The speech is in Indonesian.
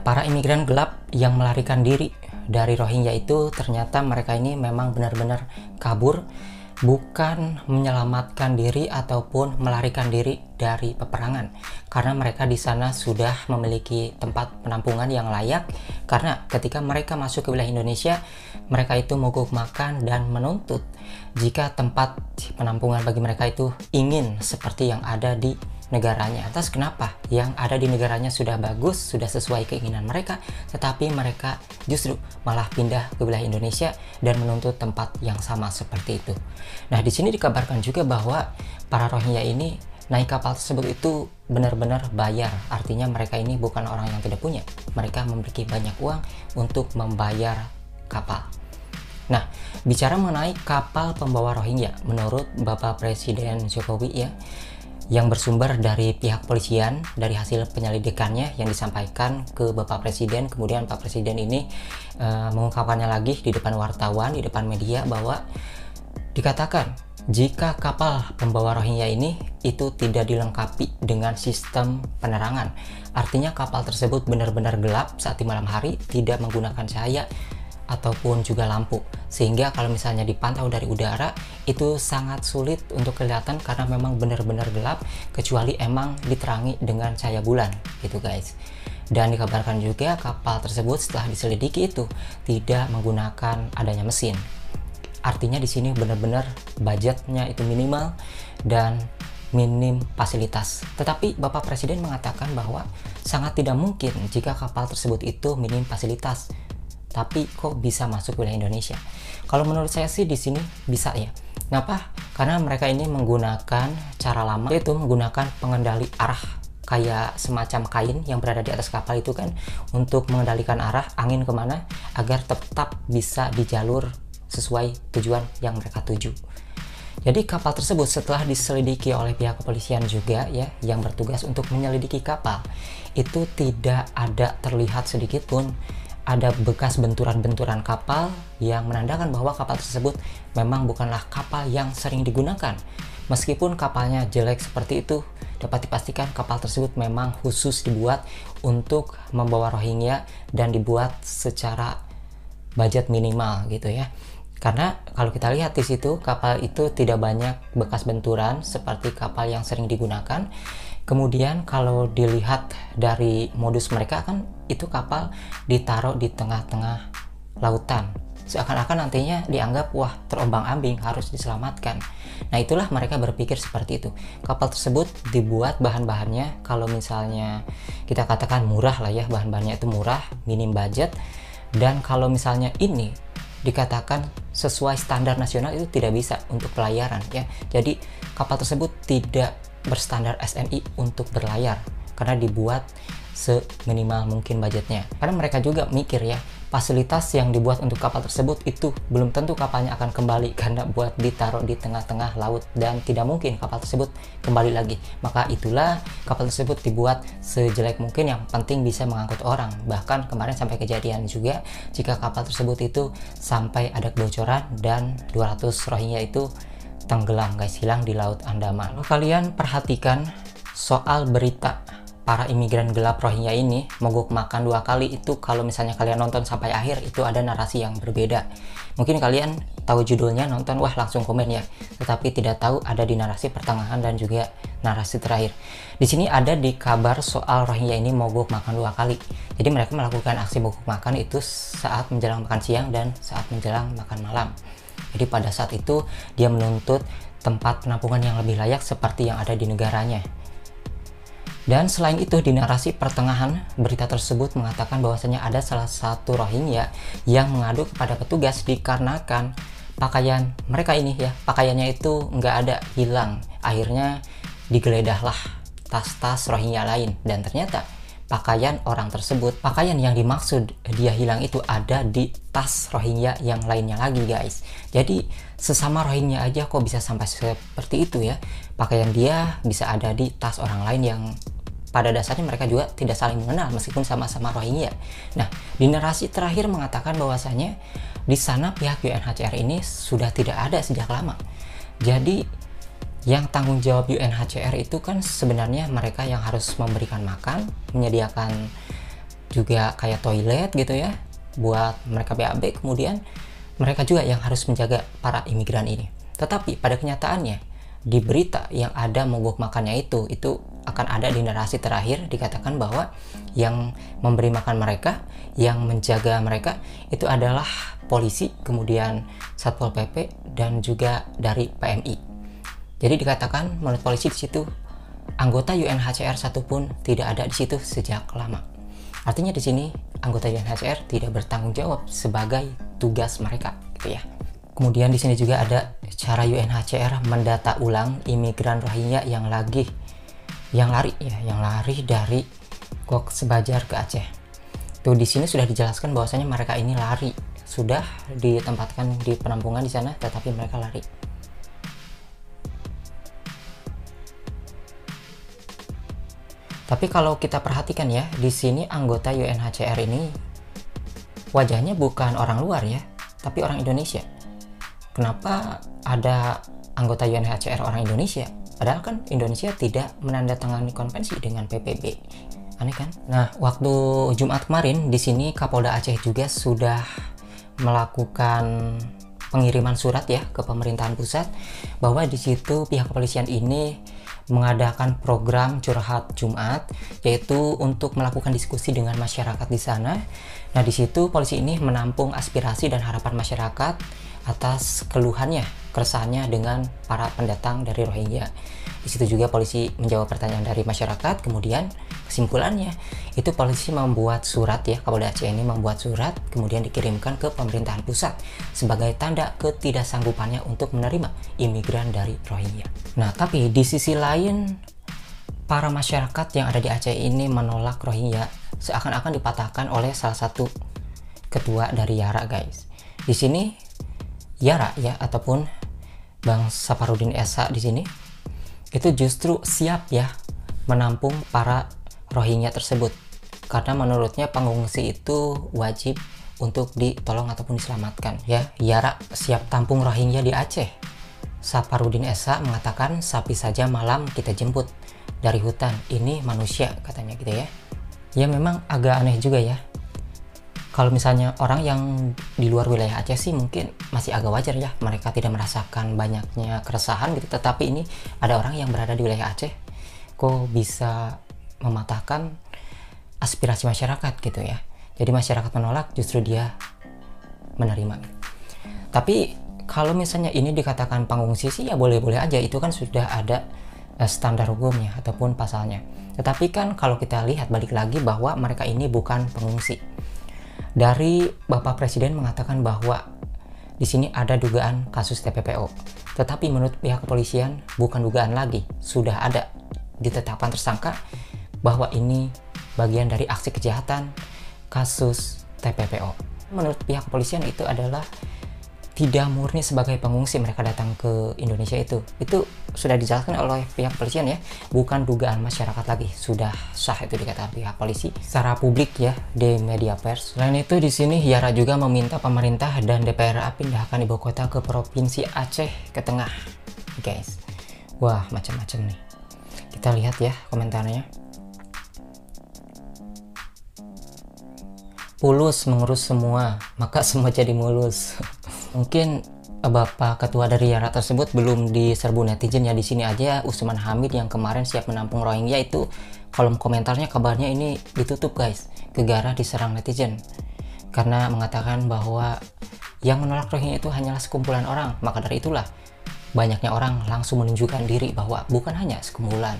para imigran gelap yang melarikan diri dari Rohingya itu ternyata mereka ini memang benar-benar kabur, bukan menyelamatkan diri ataupun melarikan diri dari peperangan, karena mereka di sana sudah memiliki tempat penampungan yang layak. Karena ketika mereka masuk ke wilayah Indonesia, mereka itu mogok makan dan menuntut jika tempat penampungan bagi mereka itu ingin seperti yang ada di negaranya. Atas kenapa yang ada di negaranya sudah bagus, sudah sesuai keinginan mereka, tetapi mereka justru malah pindah ke wilayah Indonesia dan menuntut tempat yang sama seperti itu. Nah, di sini dikabarkan juga bahwa para Rohingya ini naik kapal tersebut itu benar-benar bayar. Artinya mereka ini bukan orang yang tidak punya. Mereka memiliki banyak uang untuk membayar kapal. Nah, bicara mengenai kapal pembawa Rohingya, menurut Bapak Presiden Jokowi ya, yang bersumber dari pihak polisian, dari hasil penyelidikannya yang disampaikan ke Bapak Presiden, kemudian Pak Presiden ini mengungkapkannya lagi di depan wartawan, di depan media, bahwa dikatakan jika kapal pembawa Rohingya ini itu tidak dilengkapi dengan sistem penerangan, artinya kapal tersebut benar-benar gelap saat di malam hari, tidak menggunakan cahaya ataupun juga lampu, sehingga kalau misalnya dipantau dari udara itu sangat sulit untuk kelihatan karena memang benar-benar gelap, kecuali emang diterangi dengan cahaya bulan gitu guys. Dan dikabarkan juga kapal tersebut setelah diselidiki itu tidak menggunakan adanya mesin. Artinya di sini benar-benar budgetnya itu minimal dan minim fasilitas. Tetapi Bapak Presiden mengatakan bahwa sangat tidak mungkin jika kapal tersebut itu minim fasilitas, tapi kok bisa masuk wilayah Indonesia. Kalau menurut saya sih di sini bisa ya. Kenapa? Karena mereka ini menggunakan cara lama, yaitu menggunakan pengendali arah, kayak semacam kain yang berada di atas kapal itu kan, untuk mengendalikan arah angin kemana agar tetap bisa di jalur sesuai tujuan yang mereka tuju. Jadi kapal tersebut setelah diselidiki oleh pihak kepolisian juga ya, yang bertugas untuk menyelidiki kapal, itu tidak ada terlihat sedikit pun ada bekas benturan-benturan kapal yang menandakan bahwa kapal tersebut memang bukanlah kapal yang sering digunakan. Meskipun kapalnya jelek seperti itu, dapat dipastikan kapal tersebut memang khusus dibuat untuk membawa Rohingya dan dibuat secara budget minimal gitu ya. Karena kalau kita lihat di situ, kapal itu tidak banyak bekas benturan seperti kapal yang sering digunakan. Kemudian kalau dilihat dari modus mereka kan, itu kapal ditaruh di tengah-tengah lautan, seakan-akan nantinya dianggap wah terombang-ambing, harus diselamatkan. Nah, itulah mereka berpikir seperti itu. Kapal tersebut dibuat bahan-bahannya, kalau misalnya kita katakan murah lah ya, bahan-bahannya itu murah, minim budget. Dan kalau misalnya ini dikatakan sesuai standar nasional, itu tidak bisa untuk pelayaran ya. Jadi kapal tersebut tidak berstandar SNI untuk berlayar karena dibuat seminimal mungkin budgetnya. Karena mereka juga mikir ya, fasilitas yang dibuat untuk kapal tersebut itu belum tentu kapalnya akan kembali karena buat ditaruh di tengah-tengah laut dan tidak mungkin kapal tersebut kembali lagi. Maka itulah kapal tersebut dibuat sejelek mungkin, yang penting bisa mengangkut orang. Bahkan kemarin sampai kejadian juga jika kapal tersebut itu sampai ada kebocoran dan 200 Rohingya itu tenggelam guys, hilang di Laut Andaman. Kalian perhatikan soal berita para imigran gelap Rohingya ini mogok makan 2 kali itu, kalau misalnya kalian nonton sampai akhir itu ada narasi yang berbeda. Mungkin kalian tahu judulnya, nonton wah langsung komen ya, tetapi tidak tahu ada di narasi pertengahan dan juga narasi terakhir. Di sini ada di kabar soal Rohingya ini mogok makan 2 kali. Jadi mereka melakukan aksi mogok makan itu saat menjelang makan siang dan saat menjelang makan malam. Jadi pada saat itu dia menuntut tempat penampungan yang lebih layak seperti yang ada di negaranya. Dan selain itu di narasi pertengahan berita tersebut mengatakan bahwasanya ada salah satu Rohingya yang mengadu kepada petugas dikarenakan pakaian mereka ini ya, pakaiannya itu nggak ada, hilang. Akhirnya digeledahlah tas-tas Rohingya lain, dan ternyata pakaian orang tersebut, pakaian yang dimaksud dia hilang itu ada di tas Rohingya yang lainnya lagi guys. Jadi sesama Rohingya aja kok bisa sampai seperti itu ya, pakaian dia bisa ada di tas orang lain yang pada dasarnya mereka juga tidak saling mengenal meskipun sama-sama Rohingya. Nah, di narasi terakhir mengatakan bahwasanya di sana pihak UNHCR ini sudah tidak ada sejak lama. Jadi yang tanggung jawab UNHCR itu kan sebenarnya mereka yang harus memberikan makan, menyediakan juga kayak toilet gitu ya buat mereka BAB. Kemudian mereka juga yang harus menjaga para imigran ini. Tetapi pada kenyataannya di berita yang ada mogok makannya itu akan ada di narasi terakhir dikatakan bahwa yang memberi makan mereka, yang menjaga mereka itu adalah polisi, kemudian Satpol PP dan juga dari PMI. Jadi dikatakan menurut polisi di situ anggota UNHCR satupun tidak ada di situ sejak lama. Artinya di sini anggota UNHCR tidak bertanggung jawab sebagai tugas mereka, gitu ya. Kemudian di sini juga ada cara UNHCR mendata ulang imigran Rohingya yang lari dari Cox's Bazar ke Aceh. Tuh di sini sudah dijelaskan bahwasanya mereka ini lari, sudah ditempatkan di penampungan di sana, tetapi mereka lari. Tapi kalau kita perhatikan ya, di sini anggota UNHCR ini wajahnya bukan orang luar ya, tapi orang Indonesia. Kenapa ada anggota UNHCR orang Indonesia? Padahal kan Indonesia tidak menandatangani konvensi dengan PBB. Aneh kan? Nah, waktu Jumat kemarin di sini Kapolda Aceh juga sudah melakukan pengiriman surat ya ke pemerintahan pusat bahwa di situ pihak kepolisian ini mengadakan program curhat Jumat, yaitu untuk melakukan diskusi dengan masyarakat di sana. Nah, di situ polisi ini menampung aspirasi dan harapan masyarakat atas keluhannya, keresahannya dengan para pendatang dari Rohingya. Di situ juga polisi menjawab pertanyaan dari masyarakat. Kemudian kesimpulannya itu polisi membuat surat ya, Kapolda Aceh ini membuat surat kemudian dikirimkan ke pemerintahan pusat sebagai tanda ketidaksanggupannya untuk menerima imigran dari Rohingya. Nah, tapi di sisi lain para masyarakat yang ada di Aceh ini menolak Rohingya seakan-akan dipatahkan oleh salah satu ketua dari Yara, guys. Di sini Yara ya, ataupun Bang Saparudin Esa di sini itu justru siap ya menampung para Rohingya tersebut, karena menurutnya pengungsi itu wajib untuk ditolong ataupun diselamatkan ya. Yara siap tampung Rohingya di Aceh. Saparudin Esa mengatakan sapi saja malam kita jemput dari hutan, ini manusia katanya gitu ya. Ya memang agak aneh juga ya. Kalau misalnya orang yang di luar wilayah Aceh sih mungkin masih agak wajar ya, mereka tidak merasakan banyaknya keresahan gitu. Tetapi ini ada orang yang berada di wilayah Aceh kok bisa mematahkan aspirasi masyarakat gitu ya. Jadi masyarakat menolak, justru dia menerima. Tapi kalau misalnya ini dikatakan pengungsi sih ya boleh-boleh aja, itu kan sudah ada standar hukumnya ataupun pasalnya. Tetapi kan kalau kita lihat balik lagi bahwa mereka ini bukan pengungsi. Dari Bapak Presiden mengatakan bahwa di sini ada dugaan kasus TPPO. Tetapi menurut pihak kepolisian bukan dugaan lagi, sudah ada ditetapkan tersangka bahwa ini bagian dari aksi kejahatan kasus TPPO. Menurut pihak kepolisian itu adalah tidak murni sebagai pengungsi mereka datang ke Indonesia itu sudah dijelaskan oleh pihak kepolisian ya, bukan dugaan masyarakat lagi, sudah sah itu dikatakan pihak polisi secara publik ya di media pers. Selain itu di sini Yara juga meminta pemerintah dan DPRA pindahkan ibu kota ke provinsi Aceh ke tengah, guys. Wah, macam-macam nih. Kita lihat ya komentarnya. Pulus mengurus semua, maka semua jadi mulus. Mungkin Bapak Ketua dari Yara tersebut belum diserbu netizen ya. Di sini aja Usman Hamid yang kemarin siap menampung Rohingya itu kolom komentarnya kabarnya ini ditutup, guys. Gegara diserang netizen karena mengatakan bahwa yang menolak Rohingya itu hanyalah sekumpulan orang. Maka dari itulah banyaknya orang langsung menunjukkan diri bahwa bukan hanya sekumpulan,